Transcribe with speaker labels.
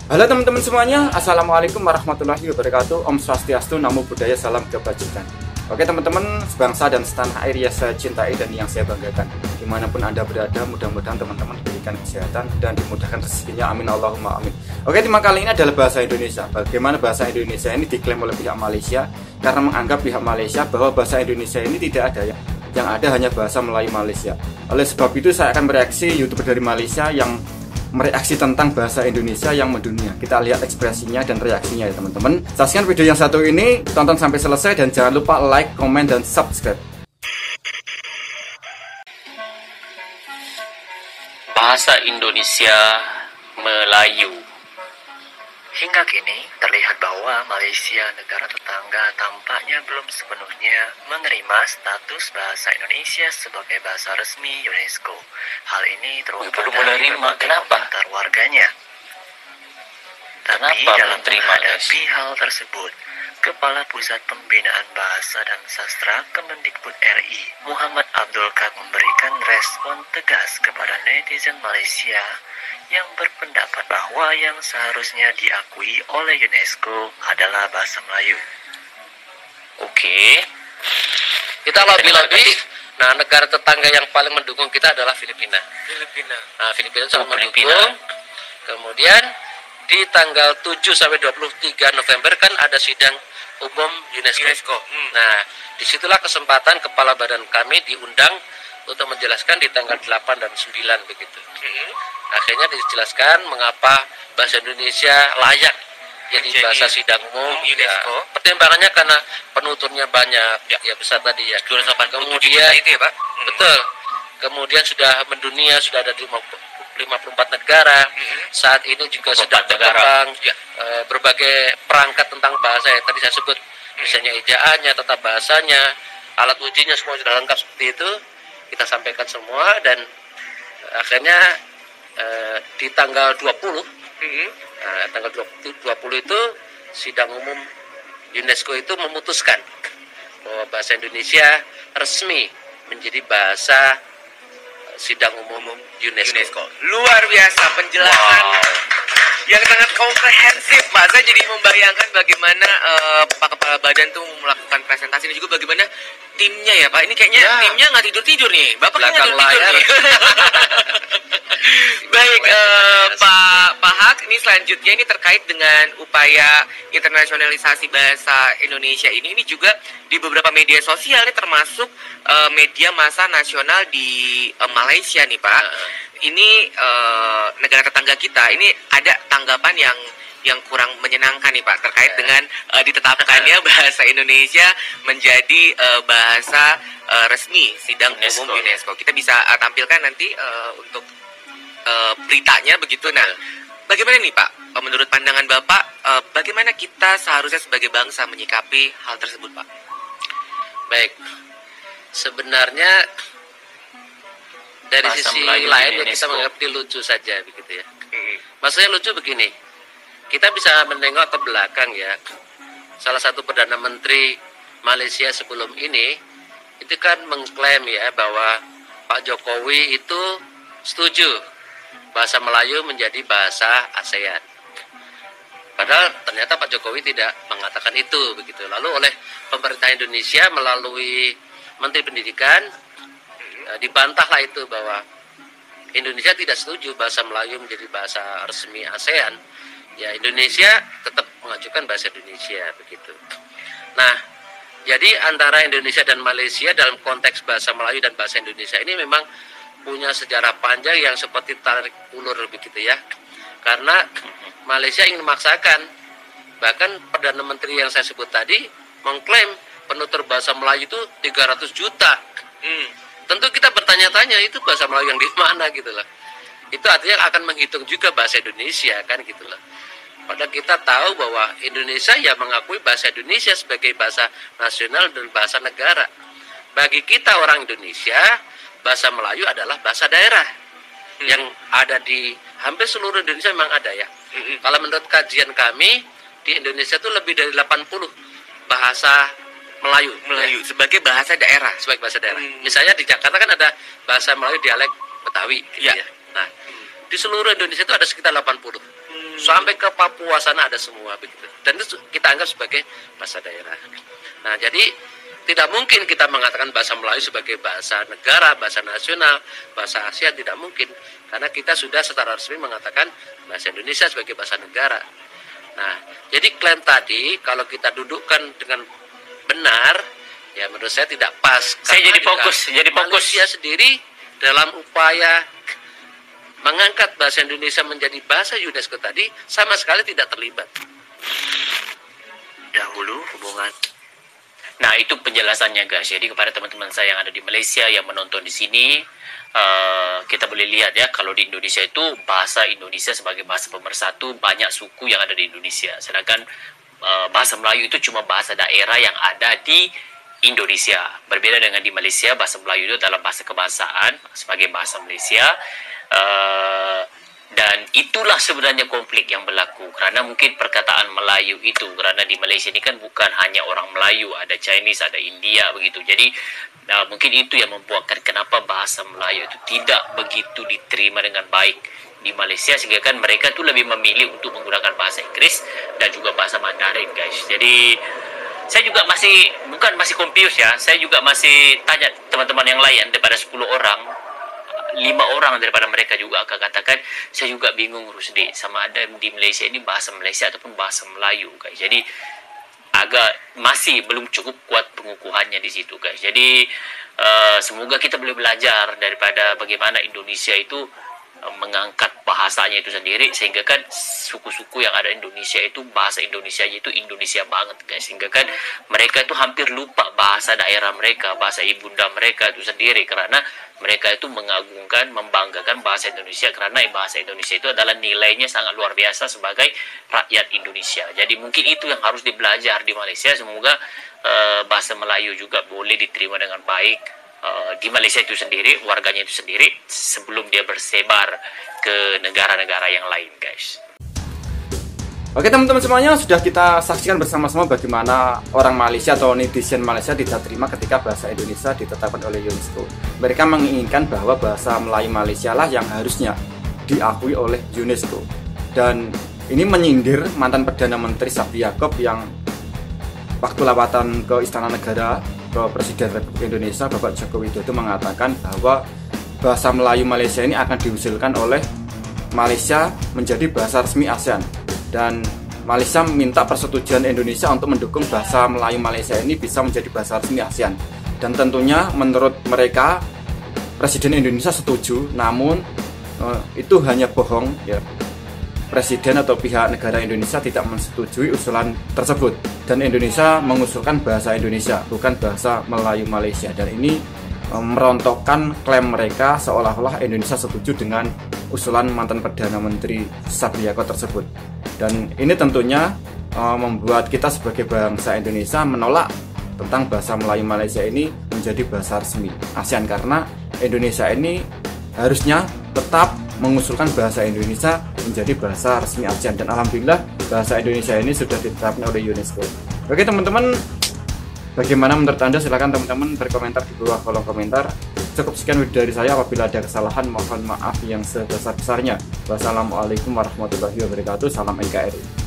Speaker 1: Halo teman-teman semuanya, Assalamualaikum warahmatullahi wabarakatuh. Om Swastiastu, Namo Buddhaya, Salam Kebajikan. Oke teman-teman, sebangsa dan setanah air yang saya cintai dan yang saya banggakan. Dimanapun Anda berada, mudah-mudahan teman-teman diberikan kesehatan dan dimudahkan rezekinya, amin Allahumma amin. Oke, tema kali ini adalah bahasa Indonesia. Bagaimana bahasa Indonesia ini diklaim oleh pihak Malaysia, karena menganggap pihak Malaysia bahwa bahasa Indonesia ini tidak ada yang ada hanya bahasa Melayu Malaysia. Oleh sebab itu saya akan mereaksi YouTuber dari Malaysia yang mereaksi tentang bahasa Indonesia yang mendunia. Kita lihat ekspresinya dan reaksinya ya teman-teman. Saksikan video yang satu ini, tonton sampai selesai dan jangan lupa like, komen, dan subscribe.
Speaker 2: Bahasa Indonesia Melayu. Hingga kini terlihat bahwa Malaysia, negara tetangga, tampaknya belum sepenuhnya menerima status bahasa Indonesia sebagai bahasa resmi UNESCO. Hal ini terungkap dari berbagai komentar warganya. Tapi dalam menghadapi hal tersebut, Kepala Pusat Pembinaan Bahasa dan Sastra Kemendikbud RI, Muhammad Abdul Kak, memberikan respon tegas kepada netizen Malaysia yang berpendapat bahwa yang seharusnya diakui oleh UNESCO adalah bahasa Melayu.
Speaker 3: Oke, kita lebih-lebih. Nah, negara tetangga yang paling mendukung kita adalah Filipina. Nah, Filipina sangat mendukung. Kemudian di tanggal 7 sampai 23 November kan ada sidang umum UNESCO. Nah, disitulah kesempatan kepala badan kami diundang untuk menjelaskan di tanggal 8 dan 9 begitu. Akhirnya dijelaskan mengapa bahasa Indonesia layak jadi bahasa sidang umum UNESCO. Ya, pertimbangannya karena penuturnya banyak, ya besar tadi ya. Kemudian itu ya Pak. Betul. Kemudian sudah mendunia, sudah ada 54 negara. Saat ini juga sedang berkembang berbagai perangkat tentang bahasa ya. Tadi saya sebut misalnya ejaannya, tata bahasanya, alat ujinya semua sudah lengkap seperti itu. Kita sampaikan semua dan akhirnya di tanggal 20 tanggal 20 itu sidang umum UNESCO itu memutuskan bahwa bahasa Indonesia resmi menjadi bahasa sidang umum UNESCO.
Speaker 4: Luar biasa penjelasan yang sangat komprehensif, Pak. Saya jadi membayangkan bagaimana Pak Kepala Badan tuh melakukan presentasi dan juga bagaimana timnya ya, Pak. Ini kayaknya timnya nggak tidur-tidur nih. Bapak nggak tidur-tidur nih. Baik, Pak Hak, ini selanjutnya ini terkait dengan upaya internasionalisasi bahasa Indonesia ini juga di beberapa media sosial ini termasuk media massa nasional di Malaysia nih, Pak. Ini negara tetangga kita ini ada tanggapan yang kurang menyenangkan nih Pak terkait dengan ditetapkannya bahasa Indonesia menjadi bahasa resmi sidang umum UNESCO. Kita bisa tampilkan nanti untuk beritanya begitu. Nah, bagaimana nih Pak? Menurut pandangan Bapak, bagaimana kita seharusnya sebagai bangsa menyikapi hal tersebut, Pak?
Speaker 3: Baik, sebenarnya dari sisi lain ya kita menganggap lucu saja begitu ya. Maksudnya lucu begini, kita bisa menengok ke belakang ya. Salah satu Perdana Menteri Malaysia sebelum ini itu kan mengklaim ya bahwa Pak Jokowi itu setuju bahasa Melayu menjadi bahasa ASEAN. Padahal ternyata Pak Jokowi tidak mengatakan itu begitu. Lalu oleh pemerintah Indonesia melalui Menteri Pendidikan dibantahlah itu bahwa Indonesia tidak setuju bahasa Melayu menjadi bahasa resmi ASEAN. Ya, Indonesia tetap mengajukan bahasa Indonesia begitu. Nah, jadi antara Indonesia dan Malaysia dalam konteks bahasa Melayu dan bahasa Indonesia ini memang punya sejarah panjang yang seperti tarik ulur begitu ya. Karena Malaysia ingin memaksakan, bahkan Perdana Menteri yang saya sebut tadi mengklaim penutur bahasa Melayu itu 300 juta. Tentu kita bertanya-tanya itu bahasa Melayu yang di mana gitu loh. Itu artinya akan menghitung juga bahasa Indonesia kan gitu loh. Padahal kita tahu bahwa Indonesia ya mengakui bahasa Indonesia sebagai bahasa nasional dan bahasa negara. Bagi kita orang Indonesia, bahasa Melayu adalah bahasa daerah yang ada di hampir seluruh Indonesia memang ada ya. Kalau menurut kajian kami di Indonesia itu lebih dari 80 bahasa Melayu ya,
Speaker 4: sebagai bahasa daerah.
Speaker 3: Sebagai bahasa daerah. Misalnya di Jakarta kan ada bahasa Melayu dialek Betawi gitu ya. Nah, di seluruh Indonesia itu ada sekitar 80. Sampai ke Papua sana ada semua begitu. Dan itu kita anggap sebagai bahasa daerah. Nah, jadi tidak mungkin kita mengatakan bahasa Melayu sebagai bahasa negara, bahasa nasional, bahasa Asia, tidak mungkin. Karena kita sudah secara resmi mengatakan bahasa Indonesia sebagai bahasa negara. Nah, jadi klaim tadi kalau kita dudukkan dengan benar, ya menurut saya tidak pas.
Speaker 5: Saya jadi fokus.
Speaker 3: Malaysia sendiri dalam upaya mengangkat bahasa Indonesia menjadi bahasa UNESCO tadi sama sekali tidak terlibat.
Speaker 2: Dahulu hubungan.
Speaker 5: Nah, itu penjelasannya guys. Jadi kepada teman-teman saya yang ada di Malaysia yang menonton di sini, kita boleh lihat ya, kalau di Indonesia itu bahasa Indonesia sebagai bahasa pemersatu banyak suku yang ada di Indonesia. Sedangkan bahasa Melayu itu cuma bahasa daerah yang ada di Indonesia. Berbeda dengan di Malaysia, bahasa Melayu itu adalah bahasa kebangsaan sebagai bahasa Malaysia. Dan itulah sebenarnya konflik yang berlaku, karena mungkin perkataan Melayu itu, karena di Malaysia ini kan bukan hanya orang Melayu, ada Chinese, ada India begitu. Jadi mungkin itu yang membuatkan kenapa bahasa Melayu itu tidak begitu diterima dengan baik di Malaysia, sehingga kan mereka tuh lebih memilih untuk menggunakan bahasa Inggris dan juga bahasa Mandarin guys. Jadi saya juga masih confused ya. Saya juga masih tanya teman-teman yang lain, daripada 10 orang, 5 orang daripada mereka juga akan katakan, saya juga bingung Rusdi, sama ada di Malaysia ini bahasa Malaysia ataupun bahasa Melayu guys. Jadi agak masih belum cukup kuat pengukuhannya di situ guys. Jadi semoga kita boleh belajar daripada bagaimana Indonesia itu mengangkat bahasanya itu sendiri, sehingga kan suku-suku yang ada di Indonesia itu bahasa Indonesianya itu Indonesia banget guys, sehingga kan mereka itu hampir lupa bahasa daerah mereka, bahasa ibunda mereka itu sendiri, karena mereka itu mengagungkan, membanggakan bahasa Indonesia, karena bahasa Indonesia itu adalah nilainya sangat luar biasa sebagai rakyat Indonesia. Jadi mungkin itu yang harus dibelajar di Malaysia. Semoga bahasa Melayu juga boleh diterima dengan baik di Malaysia itu sendiri, warganya itu sendiri, sebelum dia bersebar ke negara-negara yang lain guys.
Speaker 1: Oke teman-teman semuanya, sudah kita saksikan bersama-sama bagaimana orang Malaysia atau netizen Malaysia tidak terima ketika bahasa Indonesia ditetapkan oleh UNESCO. Mereka menginginkan bahwa bahasa Melayu Malaysia lah yang harusnya diakui oleh UNESCO. Dan ini menyindir mantan Perdana Menteri Sabri Yaakob yang waktu lawatan ke Istana Negara ke Presiden Republik Indonesia Bapak Joko Widodo mengatakan bahwa bahasa Melayu Malaysia ini akan diusulkan oleh Malaysia menjadi bahasa resmi ASEAN. Dan Malaysia meminta persetujuan Indonesia untuk mendukung bahasa Melayu Malaysia ini bisa menjadi bahasa resmi ASEAN. Dan tentunya menurut mereka Presiden Indonesia setuju, namun itu hanya bohong ya. Presiden atau pihak negara Indonesia tidak menyetujui usulan tersebut, dan Indonesia mengusulkan bahasa Indonesia, bukan bahasa Melayu Malaysia. Dan ini merontokkan klaim mereka seolah-olah Indonesia setuju dengan usulan mantan Perdana Menteri Sabri Yaakob tersebut. Dan ini tentunya membuat kita sebagai bangsa Indonesia menolak tentang bahasa Melayu Malaysia ini menjadi bahasa resmi ASEAN, karena Indonesia ini harusnya tetap mengusulkan bahasa Indonesia menjadi bahasa resmi ASEAN. Dan alhamdulillah bahasa Indonesia ini sudah ditetapkan oleh UNESCO. Oke teman-teman, bagaimana menurut Anda? Silahkan teman-teman berkomentar di bawah kolom komentar. Cukup sekian video dari saya, apabila ada kesalahan mohon maaf yang sebesar-besarnya. Wassalamualaikum warahmatullahi wabarakatuh. Salam NKRI.